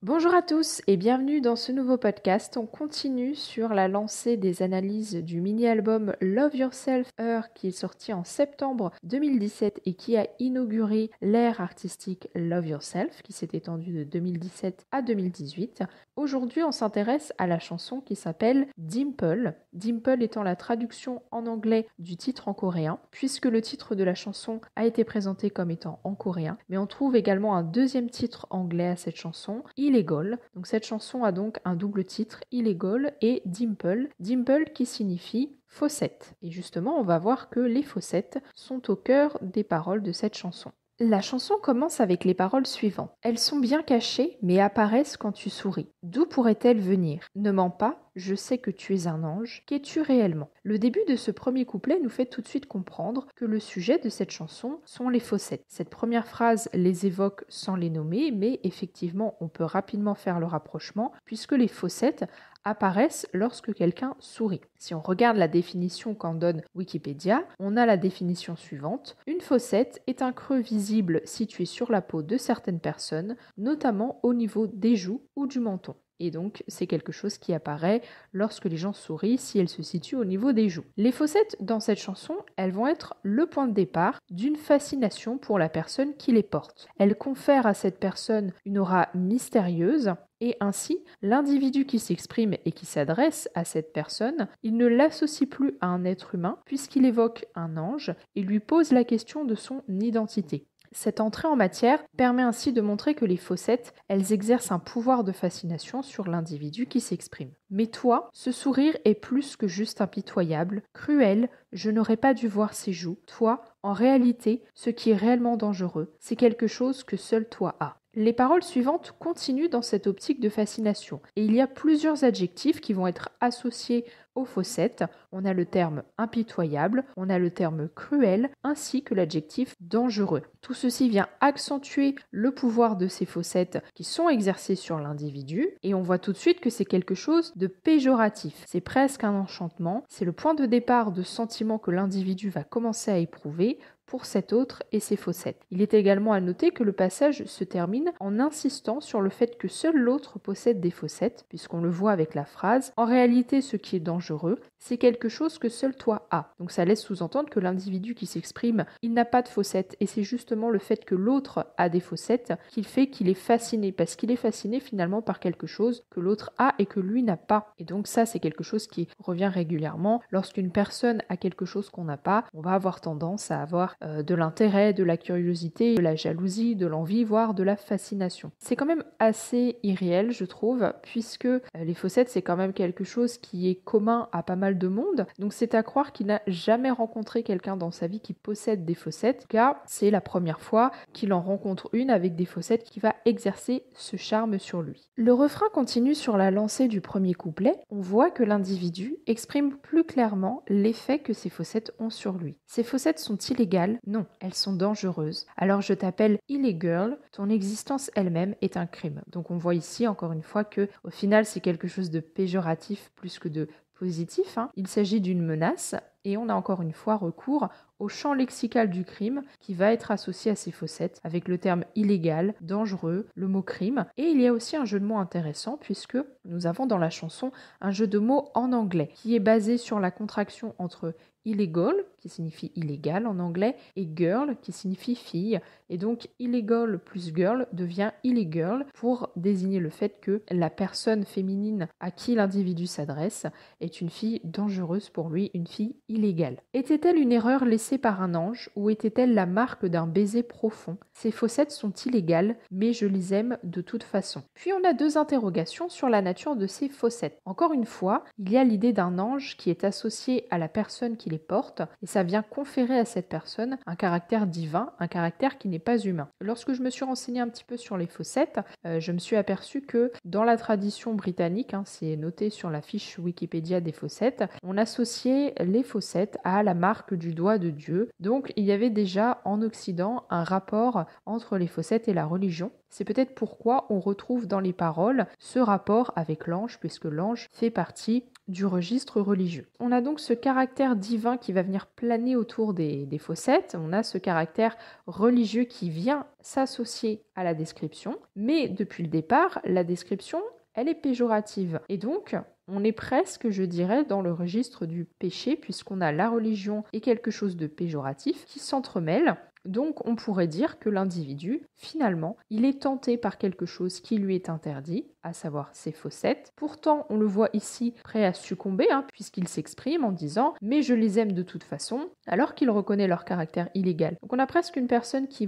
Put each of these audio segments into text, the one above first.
Bonjour à tous et bienvenue dans ce nouveau podcast. On continue sur la lancée des analyses du mini-album Love Yourself Her qui est sorti en septembre 2017 et qui a inauguré l'ère artistique Love Yourself qui s'est étendue de 2017 à 2018. Aujourd'hui, on s'intéresse à la chanson qui s'appelle Dimple. Dimple étant la traduction en anglais du titre en coréen, puisque le titre de la chanson a été présenté comme étant en coréen. Mais on trouve également un deuxième titre anglais à cette chanson, Illegal. Donc cette chanson a donc un double titre, Illegal et Dimple. Dimple qui signifie fossette. Et justement, on va voir que les fossettes sont au cœur des paroles de cette chanson. La chanson commence avec les paroles suivantes. Elles sont bien cachées, mais apparaissent quand tu souris. D'où pourraient-elles venir? Ne mens pas, je sais que tu es un ange. Qu'es-tu réellement? Le début de ce premier couplet nous fait tout de suite comprendre que le sujet de cette chanson sont les fossettes. Cette première phrase les évoque sans les nommer, mais effectivement, on peut rapidement faire le rapprochement puisque les fossettes apparaissent lorsque quelqu'un sourit. Si on regarde la définition qu'en donne Wikipédia, on a la définition suivante. Une fossette est un creux visible situé sur la peau de certaines personnes, notamment au niveau des joues ou du menton. Et donc, c'est quelque chose qui apparaît lorsque les gens sourient si elles se situent au niveau des joues. Les fossettes, dans cette chanson, elles vont être le point de départ d'une fascination pour la personne qui les porte. Elles confèrent à cette personne une aura mystérieuse et ainsi, l'individu qui s'exprime et qui s'adresse à cette personne, il ne l'associe plus à un être humain puisqu'il évoque un ange et lui pose la question de son identité. Cette entrée en matière permet ainsi de montrer que les fossettes, elles exercent un pouvoir de fascination sur l'individu qui s'exprime. Mais toi, ce sourire est plus que juste impitoyable, cruel, je n'aurais pas dû voir ses joues. Toi, en réalité, ce qui est réellement dangereux, c'est quelque chose que seul toi as. Les paroles suivantes continuent dans cette optique de fascination et il y a plusieurs adjectifs qui vont être associés aux fossettes. On a le terme impitoyable, on a le terme cruel ainsi que l'adjectif dangereux. Tout ceci vient accentuer le pouvoir de ces fossettes qui sont exercées sur l'individu et on voit tout de suite que c'est quelque chose de péjoratif. C'est presque un enchantement, c'est le point de départ de sentiments que l'individu va commencer à éprouver pour cet autre et ses fossettes. Il est également à noter que le passage se termine en insistant sur le fait que seul l'autre possède des fossettes, puisqu'on le voit avec la phrase « En réalité, ce qui est dangereux, c'est quelque chose que seul toi as ». Donc ça laisse sous-entendre que l'individu qui s'exprime, il n'a pas de fossettes, et c'est justement le fait que l'autre a des fossettes qu'il fait qu'il est fasciné, parce qu'il est fasciné finalement par quelque chose que l'autre a et que lui n'a pas. Et donc ça, c'est quelque chose qui revient régulièrement. Lorsqu'une personne a quelque chose qu'on n'a pas, on va avoir tendance à avoir de l'intérêt, de la curiosité, de la jalousie, de l'envie, voire de la fascination. C'est quand même assez irréel, je trouve, puisque les fossettes, c'est quand même quelque chose qui est commun à pas mal de monde. Donc c'est à croire qu'il n'a jamais rencontré quelqu'un dans sa vie qui possède des fossettes, car c'est la première fois qu'il en rencontre une avec des fossettes qui va exercer ce charme sur lui. Le refrain continue sur la lancée du premier couplet. On voit que l'individu exprime plus clairement l'effet que ces fossettes ont sur lui. Ces fossettes sont illégales? Non, elles sont dangereuses. Alors je t'appelle Illegal, ton existence elle-même est un crime. Donc on voit ici encore une fois que au final c'est quelque chose de péjoratif plus que de positif. Il s'agit d'une menace et on a encore une fois recours au champ lexical du crime qui va être associé à ces fossettes avec le terme illégal, dangereux, le mot crime. Et il y a aussi un jeu de mots intéressant puisque nous avons dans la chanson un jeu de mots en anglais qui est basé sur la contraction entre illegal, qui signifie illégal en anglais, et girl, qui signifie fille. Et donc, illegal plus girl devient illegal pour désigner le fait que la personne féminine à qui l'individu s'adresse est une fille dangereuse pour lui, une fille illégale. Était-elle une erreur laissée par un ange ou était-elle la marque d'un baiser profond? Ces fossettes sont illégales, mais je les aime de toute façon. Puis on a deux interrogations sur la nature de ces fossettes. Encore une fois, il y a l'idée d'un ange qui est associé à la personne qui les porte et ça vient conférer à cette personne un caractère divin, un caractère qui n'est pas humain. Lorsque je me suis renseignée un petit peu sur les fossettes, je me suis aperçue que dans la tradition britannique, c'est noté sur la fiche Wikipédia des fossettes, on associait les fossettes fossettes à la marque du doigt de Dieu. Donc il y avait déjà en Occident un rapport entre les fossettes et la religion. C'est peut-être pourquoi on retrouve dans les paroles ce rapport avec l'ange, puisque l'ange fait partie du registre religieux. On a donc ce caractère divin qui va venir planer autour des fossettes, on a ce caractère religieux qui vient s'associer à la description, mais depuis le départ, la description, elle est péjorative. Et donc, on est presque, je dirais, dans le registre du péché, puisqu'on a la religion et quelque chose de péjoratif qui s'entremêlent. Donc on pourrait dire que l'individu, finalement, il est tenté par quelque chose qui lui est interdit, à savoir ses fossettes. Pourtant, on le voit ici prêt à succomber, puisqu'il s'exprime en disant « mais je les aime de toute façon », alors qu'il reconnaît leur caractère illégal. Donc on a presque une personne qui,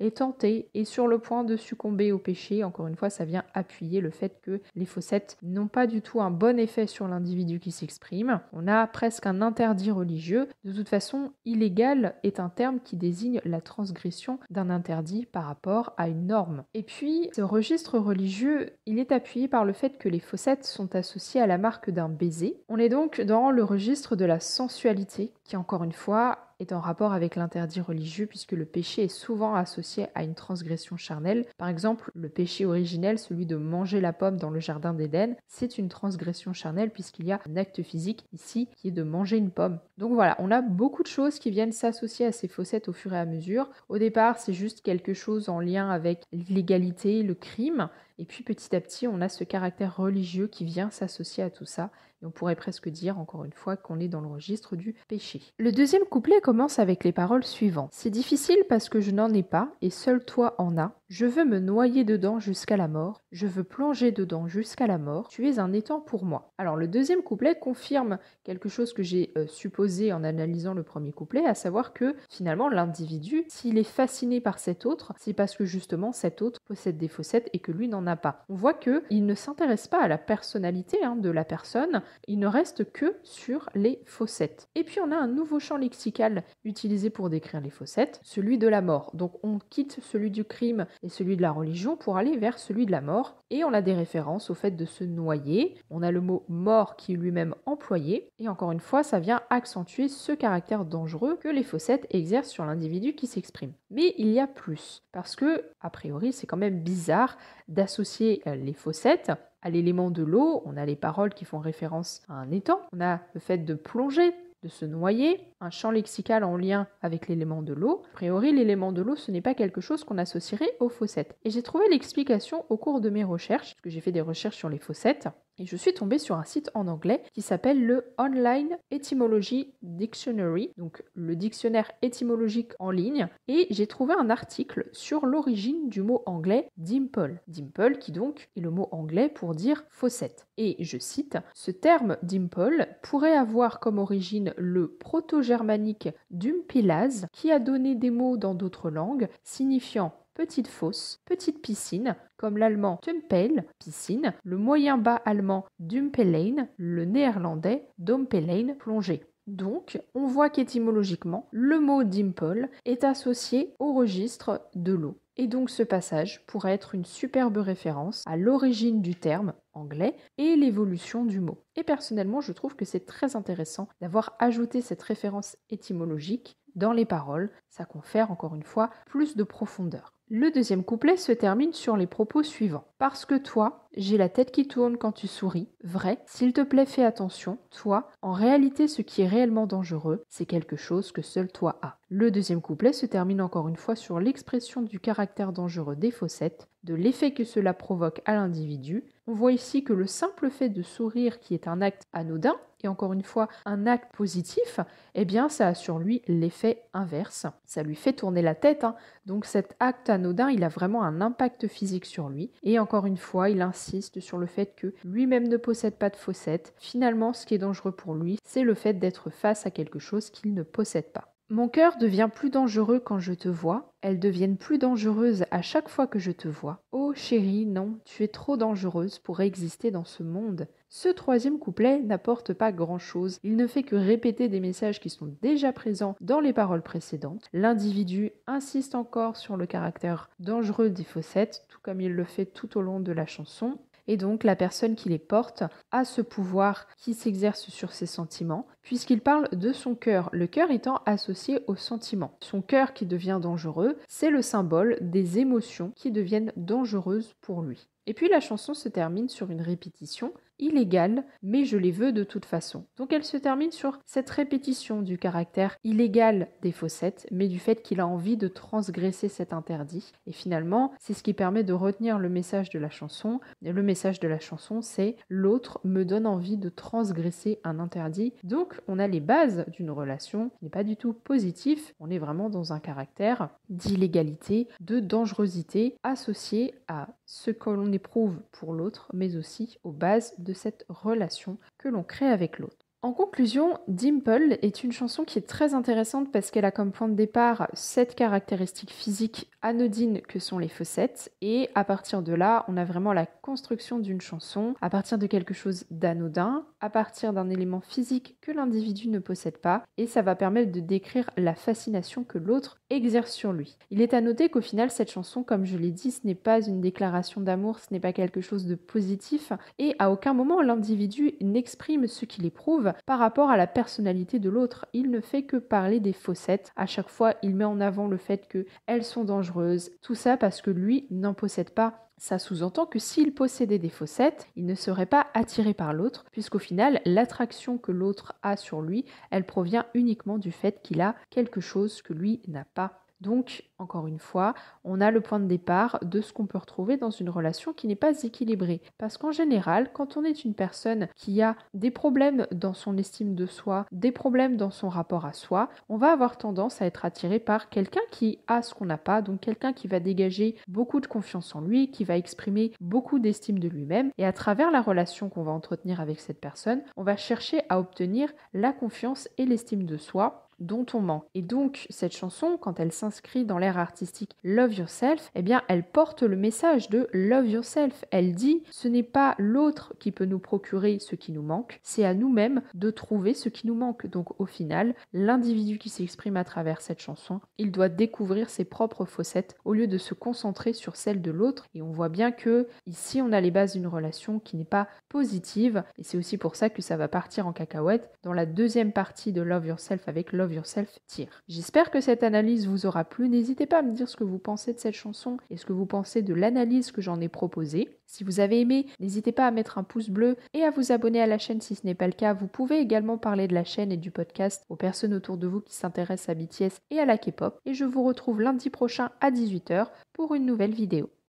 est tentée et sur le point de succomber au péché. Encore une fois, ça vient appuyer le fait que les fossettes n'ont pas du tout un bon effet sur l'individu qui s'exprime. On a presque un interdit religieux. De toute façon, illégal est un terme qui désigne la transgression d'un interdit par rapport à une norme. Et puis, ce registre religieux, il est appuyé par le fait que les fossettes sont associées à la marque d'un baiser. On est donc dans le registre de la sensualité, qui encore une fois est en rapport avec l'interdit religieux puisque le péché est souvent associé à une transgression charnelle. Par exemple, le péché originel, celui de manger la pomme dans le jardin d'Éden, c'est une transgression charnelle puisqu'il y a un acte physique ici qui est de manger une pomme. Donc voilà, on a beaucoup de choses qui viennent s'associer à ces fossettes au fur et à mesure. Au départ, c'est juste quelque chose en lien avec l'illégalité, le crime, et puis petit à petit, on a ce caractère religieux qui vient s'associer à tout ça. Et on pourrait presque dire, encore une fois, qu'on est dans le registre du péché. Le deuxième couplet commence avec les paroles suivantes. « C'est difficile parce que je n'en ai pas, et seul toi en as. Je veux me noyer dedans jusqu'à la mort. Je veux plonger dedans jusqu'à la mort. Tu es un étang pour moi. » Alors le deuxième couplet confirme quelque chose que j'ai supposé en analysant le premier couplet, à savoir que finalement l'individu, s'il est fasciné par cet autre, c'est parce que justement cet autre possède des fossettes et que lui n'en a pas. On voit qu'il ne s'intéresse pas à la personnalité de la personne, il ne reste que sur les fossettes. Et puis on a un nouveau champ lexical utilisé pour décrire les fossettes, celui de la mort. Donc on quitte celui du crime et celui de la religion pour aller vers celui de la mort. Et on a des références au fait de se noyer. On a le mot mort qui est lui-même employé. Et encore une fois, ça vient accentuer ce caractère dangereux que les fossettes exercent sur l'individu qui s'exprime. Mais il y a plus, parce que, a priori, c'est quand même bizarre d'associer les fossettes à l'élément de l'eau. On a les paroles qui font référence à un étang. On a le fait de plonger, de se noyer, un champ lexical en lien avec l'élément de l'eau. A priori, l'élément de l'eau, ce n'est pas quelque chose qu'on associerait aux fossettes. Et j'ai trouvé l'explication au cours de mes recherches, parce que j'ai fait des recherches sur les fossettes, et je suis tombée sur un site en anglais qui s'appelle le Online Etymology Dictionary, donc le dictionnaire étymologique en ligne, et j'ai trouvé un article sur l'origine du mot anglais dimple. Dimple qui donc est le mot anglais pour dire fossette. Et je cite, « Ce terme dimple pourrait avoir comme origine le proto-germanique dumpilaz qui a donné des mots dans d'autres langues signifiant petite fosse, petite piscine, comme l'allemand Tumpel, piscine, le moyen bas allemand Dumpelein, le néerlandais Dompelein, plongée. Donc, on voit qu'étymologiquement, le mot dimple est associé au registre de l'eau. Et donc ce passage pourrait être une superbe référence à l'origine du terme anglais et l'évolution du mot. Et personnellement, je trouve que c'est très intéressant d'avoir ajouté cette référence étymologique dans les paroles. Ça confère encore une fois plus de profondeur. Le deuxième couplet se termine sur les propos suivants. « Parce que toi, j'ai la tête qui tourne quand tu souris. Vrai, s'il te plaît, fais attention. Toi, en réalité, ce qui est réellement dangereux, c'est quelque chose que seul toi as. » Le deuxième couplet se termine encore une fois sur l'expression du caractère dangereux des fossettes, de l'effet que cela provoque à l'individu. On voit ici que le simple fait de sourire, qui est un acte anodin, et encore une fois un acte positif, eh bien ça a sur lui l'effet inverse. Ça lui fait tourner la tête, donc cet acte anodin, il a vraiment un impact physique sur lui. Et encore une fois, il insiste sur le fait que lui-même ne possède pas de fossettes. Finalement, ce qui est dangereux pour lui, c'est le fait d'être face à quelque chose qu'il ne possède pas. Mon cœur devient plus dangereux quand je te vois. Elles deviennent plus dangereuses à chaque fois que je te vois. Oh chérie, non, tu es trop dangereuse pour exister dans ce monde. Ce troisième couplet n'apporte pas grand-chose. Il ne fait que répéter des messages qui sont déjà présents dans les paroles précédentes. L'individu insiste encore sur le caractère dangereux des fossettes, tout comme il le fait tout au long de la chanson. et donc la personne qui les porte a ce pouvoir qui s'exerce sur ses sentiments, puisqu'il parle de son cœur, le cœur étant associé aux sentiments. Son cœur qui devient dangereux, c'est le symbole des émotions qui deviennent dangereuses pour lui. Et puis la chanson se termine sur une répétition illégale, mais je les veux de toute façon. Donc elle se termine sur cette répétition du caractère illégal des Fawcett, mais du fait qu'il a envie de transgresser cet interdit. Et finalement, c'est ce qui permet de retenir le message de la chanson. Et le message de la chanson, c'est l'autre me donne envie de transgresser un interdit. Donc on a les bases d'une relation qui n'est pas du tout positive. On est vraiment dans un caractère d'illégalité, de dangerosité associé à ce que l'on éprouve pour l'autre, mais aussi aux bases de cette relation que l'on crée avec l'autre. En conclusion, Dimple est une chanson qui est très intéressante parce qu'elle a comme point de départ cette caractéristique physique anodine que sont les Fawcett, et à partir de là, on a vraiment la construction d'une chanson à partir de quelque chose d'anodin, à partir d'un élément physique que l'individu ne possède pas, et ça va permettre de décrire la fascination que l'autre exerce sur lui. Il est à noter qu'au final, cette chanson, comme je l'ai dit, ce n'est pas une déclaration d'amour, ce n'est pas quelque chose de positif, et à aucun moment l'individu n'exprime ce qu'il éprouve par rapport à la personnalité de l'autre. Il ne fait que parler des Fawcett. À chaque fois, il met en avant le fait qu'elles sont dangereuses. Tout ça parce que lui n'en possède pas. Ça sous-entend que s'il possédait des Fawcett, il ne serait pas attiré par l'autre, puisqu'au final, l'attraction que l'autre a sur lui, elle provient uniquement du fait qu'il a quelque chose que lui n'a pas. Donc, encore une fois, on a le point de départ de ce qu'on peut retrouver dans une relation qui n'est pas équilibrée. Parce qu'en général, quand on est une personne qui a des problèmes dans son estime de soi, des problèmes dans son rapport à soi, on va avoir tendance à être attiré par quelqu'un qui a ce qu'on n'a pas, donc quelqu'un qui va dégager beaucoup de confiance en lui, qui va exprimer beaucoup d'estime de lui-même. Et à travers la relation qu'on va entretenir avec cette personne, on va chercher à obtenir la confiance et l'estime de soi dont on manque. Et donc, cette chanson, quand elle s'inscrit dans l'ère artistique Love Yourself, eh bien, elle porte le message de Love Yourself. Elle dit, ce n'est pas l'autre qui peut nous procurer ce qui nous manque, c'est à nous-mêmes de trouver ce qui nous manque. Donc, au final, l'individu qui s'exprime à travers cette chanson, il doit découvrir ses propres Fawcett au lieu de se concentrer sur celle de l'autre. Et on voit bien que ici, on a les bases d'une relation qui n'est pas positive. Et c'est aussi pour ça que ça va partir en cacahuète dans la deuxième partie de Love Yourself avec Love Yourself tire. J'espère que cette analyse vous aura plu. N'hésitez pas à me dire ce que vous pensez de cette chanson et ce que vous pensez de l'analyse que j'en ai proposée. Si vous avez aimé, n'hésitez pas à mettre un pouce bleu et à vous abonner à la chaîne si ce n'est pas le cas. Vous pouvez également parler de la chaîne et du podcast aux personnes autour de vous qui s'intéressent à BTS et à la K-pop. Et je vous retrouve lundi prochain à 18h pour une nouvelle vidéo.